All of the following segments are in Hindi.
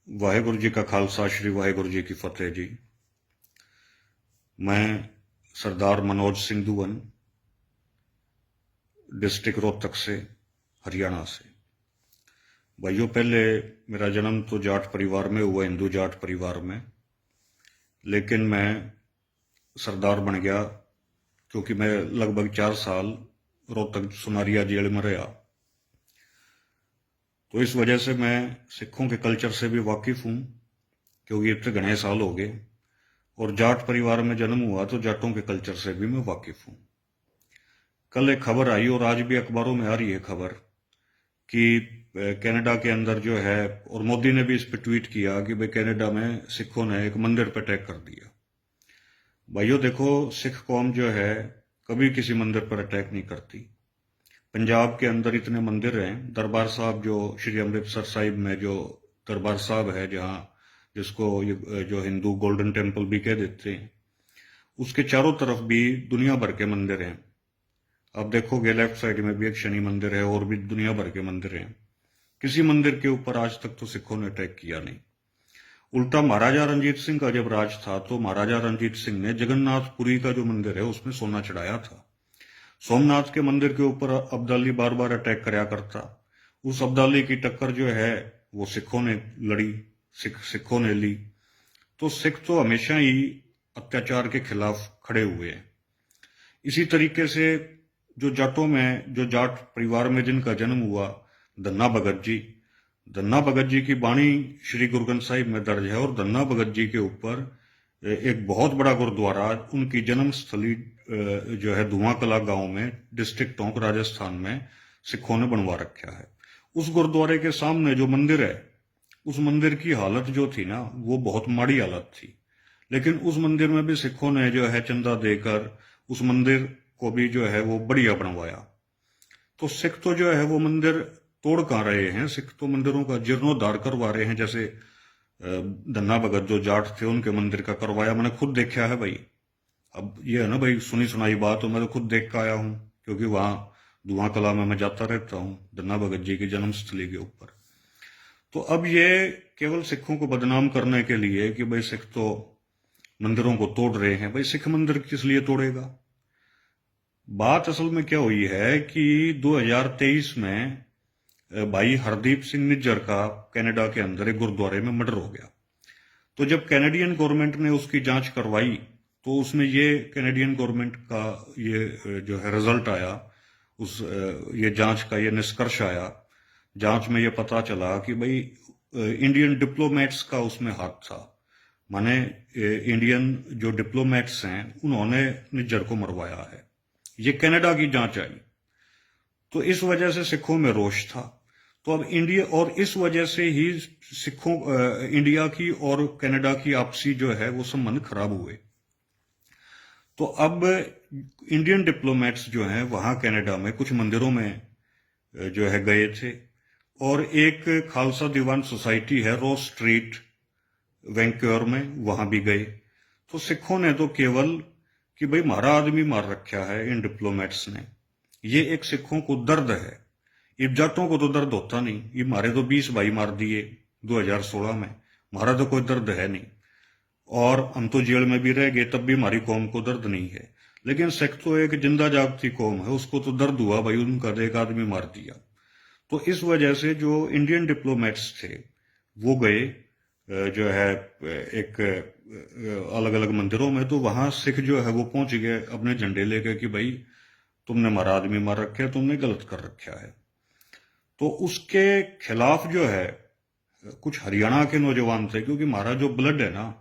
वाहेगुरु जी का खालसा श्री वाहेगुरु जी की फतेह जी। मैं सरदार मनोज सिंह दुवन, डिस्ट्रिक्ट रोहतक से, हरियाणा से। भाइयों, पहले मेरा जन्म तो जाट परिवार में हुआ, हिंदू जाट परिवार में। लेकिन मैं सरदार बन गया क्योंकि मैं लगभग 4 साल रोहतक सुनारिया जेल में रहा। तो इस वजह से मैं सिखों के कल्चर से भी वाकिफ हूँ, क्योंकि इतने घने साल हो गए। और जाट परिवार में जन्म हुआ तो जाटों के कल्चर से भी मैं वाकिफ हूँ। कल एक खबर आई और आज भी अखबारों में आ रही है खबर कि कनाडा के अंदर जो है, और मोदी ने भी इस पर ट्वीट किया कि भाई कनाडा में सिखों ने एक मंदिर पर अटैक कर दिया। भाइयों देखो, सिख कौम जो है कभी किसी मंदिर पर अटैक नहीं करती। पंजाब के अंदर इतने मंदिर हैं। दरबार साहब जो श्री अमृतसर साहिब में जो दरबार साहब है, जहाँ जिसको जो हिंदू गोल्डन टेम्पल भी कह देते हैं, उसके चारों तरफ भी दुनिया भर के मंदिर हैं। आप देखोगे लेफ्ट साइड में भी एक शनि मंदिर है, और भी दुनिया भर के मंदिर हैं। किसी मंदिर के ऊपर आज तक तो सिखों ने अटैक किया नहीं। उल्टा महाराजा रंजीत सिंह का जब राज था तो महाराजा रंजीत सिंह ने जगन्नाथपुरी का जो मंदिर है उसमें सोना चढ़ाया था। सोमनाथ के मंदिर के ऊपर अब्दाली बार बार अटैक कराया करता। उस अब्दाली की टक्कर जो है वो सिखों ने लड़ी, सिखों ने ली। तो सिख तो हमेशा ही अत्याचार के खिलाफ खड़े हुए हैं। इसी तरीके से जो जाटों में, जो जाट परिवार में जिनका जन्म हुआ, धन्ना भगत जी की बाणी श्री गुरु ग्रंथ साहिब में दर्ज है। और धन्ना भगत जी के ऊपर एक बहुत बड़ा गुरुद्वारा उनकी जन्म स्थली जो है धुआं कला गांव में, डिस्ट्रिक्ट टोंक, राजस्थान में सिखों ने बनवा रखा है। उस गुरुद्वारे के सामने जो मंदिर है, उस मंदिर की हालत जो थी ना, वो बहुत माड़ी हालत थी। लेकिन उस मंदिर में भी सिखों ने जो है चंदा देकर उस मंदिर को भी जो है वो बढ़िया बनवाया। तो सिख तो जो है वो मंदिर तोड़ कहाँ रहे हैं, सिख तो मंदिरों का जीर्णोद्धार करवा रहे हैं। जैसे धन्ना भगत जो जाट थे उनके मंदिर का करवाया, मैंने खुद देखा है भाई। अब ये है ना भाई, सुनी सुनाई बात हो, मैं तो खुद देख के आया हूँ, क्योंकि वहां धुआं कला में मैं जाता रहता हूँ, धन्ना भगत जी की जन्मस्थली के ऊपर। तो अब ये केवल सिखों को बदनाम करने के लिए कि भाई सिख तो मंदिरों को तोड़ रहे हैं। भाई सिख मंदिर किस लिए तोड़ेगा? बात असल में क्या हुई है कि 2023 में भाई हरदीप सिंह निज्जर का कनाडा के अंदर एक गुरुद्वारे में मर्डर हो गया। तो जब कैनेडियन गवर्नमेंट ने उसकी जांच करवाई तो उसमें ये कैनेडियन गवर्नमेंट का ये जो है रिजल्ट आया, उस ये जांच का ये निष्कर्ष आया। जांच में ये पता चला कि भाई इंडियन डिप्लोमेट्स का उसमें हाथ था। माने इंडियन जो डिप्लोमेट्स हैं उन्होंने निज्जर को मरवाया है। ये कनाडा की जांच आई। तो इस वजह से सिखों में रोष था। तो अब इंडिया, और इस वजह से ही सिखों इंडिया की और कनाडा की आपसी जो है वो संबंध खराब हुए। तो अब इंडियन डिप्लोमेट्स जो हैं वहां कनाडा में कुछ मंदिरों में जो है गए थे, और एक खालसा दीवान सोसाइटी है रोज स्ट्रीट वैंक्योर में, वहां भी गए। तो सिखों ने तो केवल कि भाई हमारा आदमी मार रखा है इन डिप्लोमेट्स ने, ये एक सिखों को दर्द है। ये जाटों को तो दर्द होता नहीं, ये मारे तो 20 भाई मार दिए 2016 में, हमारा तो कोई दर्द है नहीं। और हम तो जेल में भी रह गए तब भी हमारी कौम को दर्द नहीं है। लेकिन सिख तो एक जिंदा जागती कौम है, उसको तो दर्द हुआ भाई, उनका एक आदमी मार दिया। तो इस वजह से जो इंडियन डिप्लोमेट्स थे वो गए जो है एक अलग अलग मंदिरों में। तो वहां सिख जो है वो पहुंच गए अपने झंडे लेके कि भाई तुमने हमारा आदमी मार रखा है, तुमने गलत कर रखा है। तो उसके खिलाफ जो है कुछ हरियाणा के नौजवान थे, क्योंकि हमारा जो ब्लड है ना,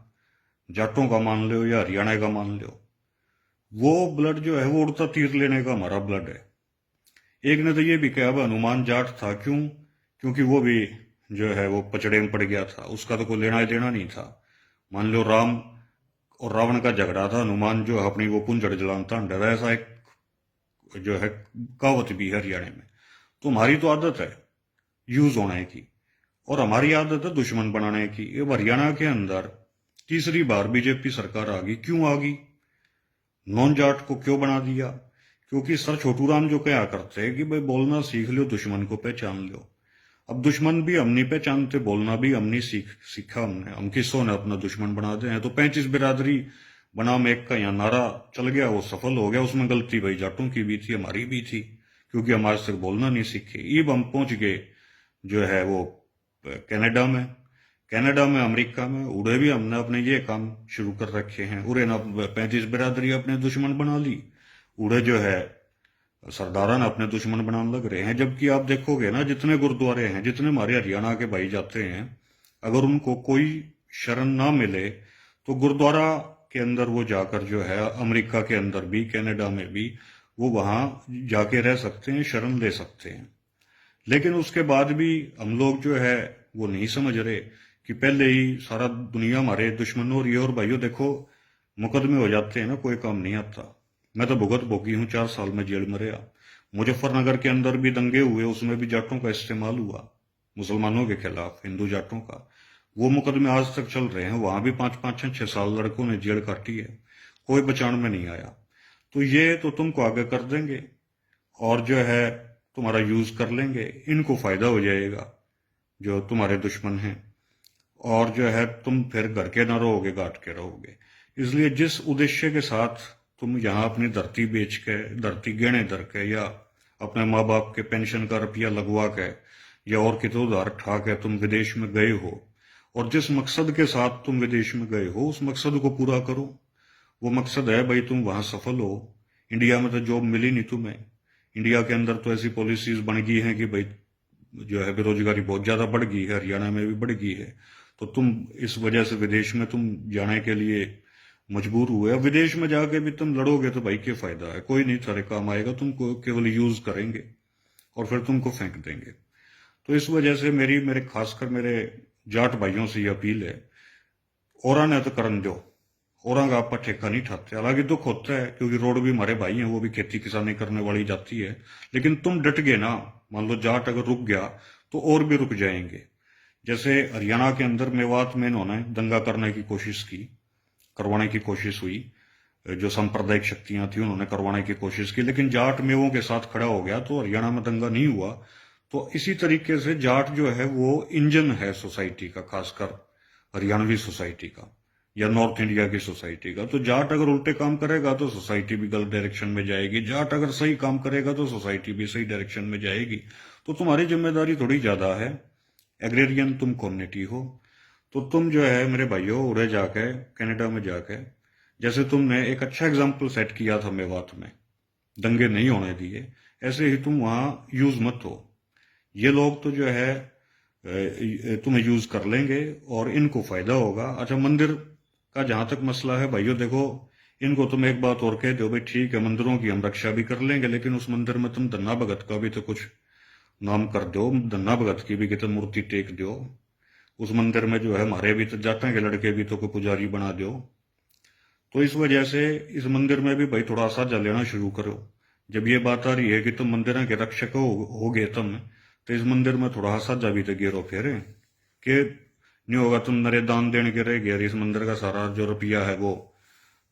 जाटों का मान लो या हरियाणा का मान लो, वो ब्लड जो है वो उड़ता तीर लेने का हमारा ब्लड है। एक ने तो ये भी कहा हनुमान जाट था, क्यों? क्योंकि वो भी जो है वो पचड़े में पड़ गया था, उसका तो कोई लेना देना नहीं था। मान लो राम और रावण का झगड़ा था, हनुमान जो अपनी वो पुंजड़ जलानता डरा, ऐसा एक जो है कहावत भी है हरियाणा में। तो हमारी तो आदत है यूज होने की, और हमारी आदत है दुश्मन बनाने की। ये हरियाणा के अंदर तीसरी बार बीजेपी सरकार आ गई। क्यों आ गई? नॉन जाट को क्यों बना दिया? क्योंकि सर छोटू राम जो कहा करते हैं कि भाई बोलना सीख लो, दुश्मन को पहचान लो। अब दुश्मन भी हम नहीं पहचानते, बोलना भी हम नहीं सीखा हमने, हम किसों ने अपना दुश्मन बना दे हैं। तो 35 बिरादरी बनाम एक का यहाँ नारा चल गया, वो सफल हो गया। उसमें गलती भाई जाटों की भी थी, हमारी भी थी, क्योंकि हम आज तक बोलना नहीं सीखे। ईब हम पहुंच गए जो है वो कनाडा में, अमेरिका में, उड़े भी हमने अपने ये काम शुरू कर रखे हैं। उड़े ना 35 बिरादरी अपने दुश्मन बना ली, उड़े जो है सरदारा ने अपने दुश्मन बनाने लग रहे हैं। जबकि आप देखोगे ना, जितने गुरुद्वारे हैं, जितने हमारे हरियाणा के भाई जाते हैं, अगर उनको कोई शरण ना मिले तो गुरुद्वारा के अंदर वो जाकर जो है, अमेरिका के अंदर भी, कनाडा में भी, वो वहां जाके रह सकते हैं, शरण ले सकते हैं। लेकिन उसके बाद भी हम लोग जो है वो नहीं समझ रहे कि पहले ही सारा दुनिया हमारे दुश्मन हो रही है। और भाइयों देखो, मुकदमे हो जाते हैं ना, कोई काम नहीं आता। मैं तो भुगत भोगी हूं, 4 साल में जेल में रहा। मुजफ्फरनगर के अंदर भी दंगे हुए, उसमें भी जाटों का इस्तेमाल हुआ, मुसलमानों के खिलाफ, हिंदू जाटों का। वो मुकदमे आज तक चल रहे हैं, वहां भी 5-5, 6-6 साल लड़कों ने जेल काटी है, कोई बचाने में नहीं आया। तो ये तो तुमको आगे कर देंगे और जो है तुम्हारा यूज कर लेंगे, इनको फायदा हो जाएगा जो तुम्हारे दुश्मन हैं, और जो है तुम फिर घर के ना रहोगे, घाट के रहोगे। इसलिए जिस उद्देश्य के साथ तुम यहाँ अपनी धरती बेच के, धरती गहने धर के, या अपने माँ बाप के पेंशन का रुपया लगवा के, या और कितने उधार ठा के तुम विदेश में गए हो, और जिस मकसद के साथ तुम विदेश में गए हो, उस मकसद को पूरा करो। वो मकसद है भाई तुम वहां सफल हो। इंडिया में तो जॉब मिली नहीं तुम्हें। इंडिया के अंदर तो ऐसी पॉलिसीज बन गई हैं कि भाई जो है बेरोजगारी बहुत ज्यादा बढ़ गई है, हरियाणा में भी बढ़ गई है। तो तुम इस वजह से विदेश में तुम जाने के लिए मजबूर हुए। अब विदेश में जाके भी तुम लड़ोगे तो भाई क्या फायदा है, कोई नहीं सारे काम आएगा, तुमको केवल यूज करेंगे और फिर तुमको फेंक देंगे। तो इस वजह से मेरे खासकर मेरे जाट भाइयों से ये अपील है, औरा ने तो करन दो, औरा का आपका ठेका नहीं ठाते। हालांकि दुख होता है क्योंकि रोड भी हमारे भाई हैं, वो भी खेती किसानी करने वाली जाती है, लेकिन तुम डट गए ना। मान लो जाट अगर रुक गया तो और भी रुक जाएंगे। जैसे हरियाणा के अंदर मेवात में इन्होंने दंगा करने की कोशिश की, करवाने की कोशिश हुई, जो सांप्रदायिक शक्तियां थी उन्होंने करवाने की कोशिश की, लेकिन जाट मेवों के साथ खड़ा हो गया तो हरियाणा में दंगा नहीं हुआ। तो इसी तरीके से जाट जो है वो इंजन है सोसाइटी का, खासकर हरियाणवी सोसाइटी का या नॉर्थ इंडिया की सोसाइटी का। तो जाट अगर उल्टे काम करेगा तो सोसाइटी भी गलत डायरेक्शन में जाएगी, जाट अगर सही काम करेगा तो सोसाइटी भी सही डायरेक्शन में जाएगी। तो तुम्हारी जिम्मेदारी थोड़ी ज्यादा है, एग्रेरियन तुम कम्युनिटी हो। तो तुम जो है मेरे भाइयों, उड़े जाके, कनाडा में जाके, जैसे तुमने एक अच्छा एग्जाम्पल सेट किया था मेवात में, दंगे नहीं होने दिए, ऐसे ही तुम वहां यूज मत हो। ये लोग तो जो है तुम्हें यूज कर लेंगे और इनको फायदा होगा। अच्छा, मंदिर का जहां तक मसला है भाइयों, देखो इनको तुम एक बात और कह दो, भाई ठीक है मंदिरों की हम रक्षा भी कर लेंगे, लेकिन उस मंदिर में तुम धन्ना भगत का भी तो कुछ नाम कर दो, धन्ना भगत की भी कितनी मूर्ति टेक दो। उस मंदिर में जो है हमारे भी तो जाते हैं, लड़के भी तो कोई पुजारी बना दो। तो इस वजह से इस मंदिर में भी भाई थोड़ा साझा लेना शुरू करो। जब ये बात आ रही है कि तुम मंदिर के रक्षक हो गए तुम, तो इस मंदिर में थोड़ा साझा भी तो गिरो फेरे कि नहीं होगा तुम नरे दान देने के रह गए, इस मंदिर का सारा जो रुपया है वो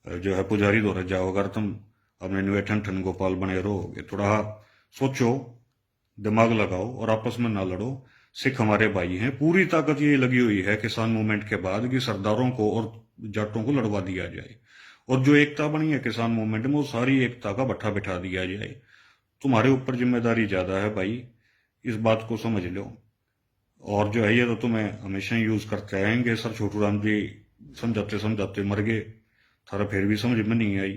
जो है पुजारी दो रह जाओ, अगर तुम अपने नुए ठन ठन गोपाल बने रहोगे। थोड़ा सोचो, दिमाग लगाओ और आपस में ना लड़ो। सिख हमारे भाई हैं, पूरी ताकत ये लगी हुई है किसान मूवमेंट के बाद कि सरदारों को और जाटों को लड़वा दिया जाए, और जो एकता बनी है किसान मूवमेंट में, वो सारी एकता का भट्ठा बिठा दिया जाए। तुम्हारे ऊपर जिम्मेदारी ज्यादा है भाई, इस बात को समझ लो। और जो है ये तो तुम्हें हमेशा यूज करते आएंगे। सर छोटू राम जी समझाते समझाते मर गए, थारा फिर भी समझ में नहीं आई,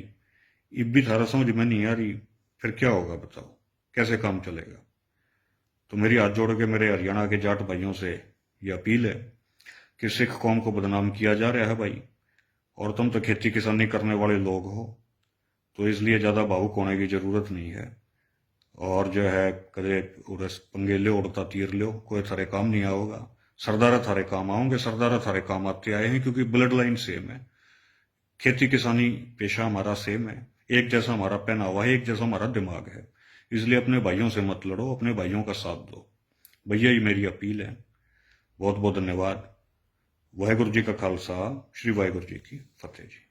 अब भी थारा समझ में नहीं आ रही, फिर क्या होगा बताओ, कैसे काम चलेगा। तो मेरी हाथ जोड़ के मेरे हरियाणा के जाट भाइयों से ये अपील है कि सिख कौम को बदनाम किया जा रहा है भाई, और तुम तो खेती किसानी करने वाले लोग हो, तो इसलिए ज्यादा भावुक होने की जरूरत नहीं है। और जो है कदे उड़स पंगे लो, उड़ता तीर लो, कोई थारे काम नहीं आओगा। सरदारा थारे काम आओगे, सरदारा थारे काम आते आए हैं, क्योंकि ब्लड लाइन सेम है, खेती किसानी पेशा हमारा सेम है, एक जैसा हमारा पहनावा है, एक जैसा हमारा दिमाग है। इसलिए अपने भाइयों से मत लड़ो, अपने भाइयों का साथ दो भैया, ये मेरी अपील है। बहुत बहुत धन्यवाद। वाहेगुरु जी का खालसा, श्री वाहेगुरु जी की फतेह जी।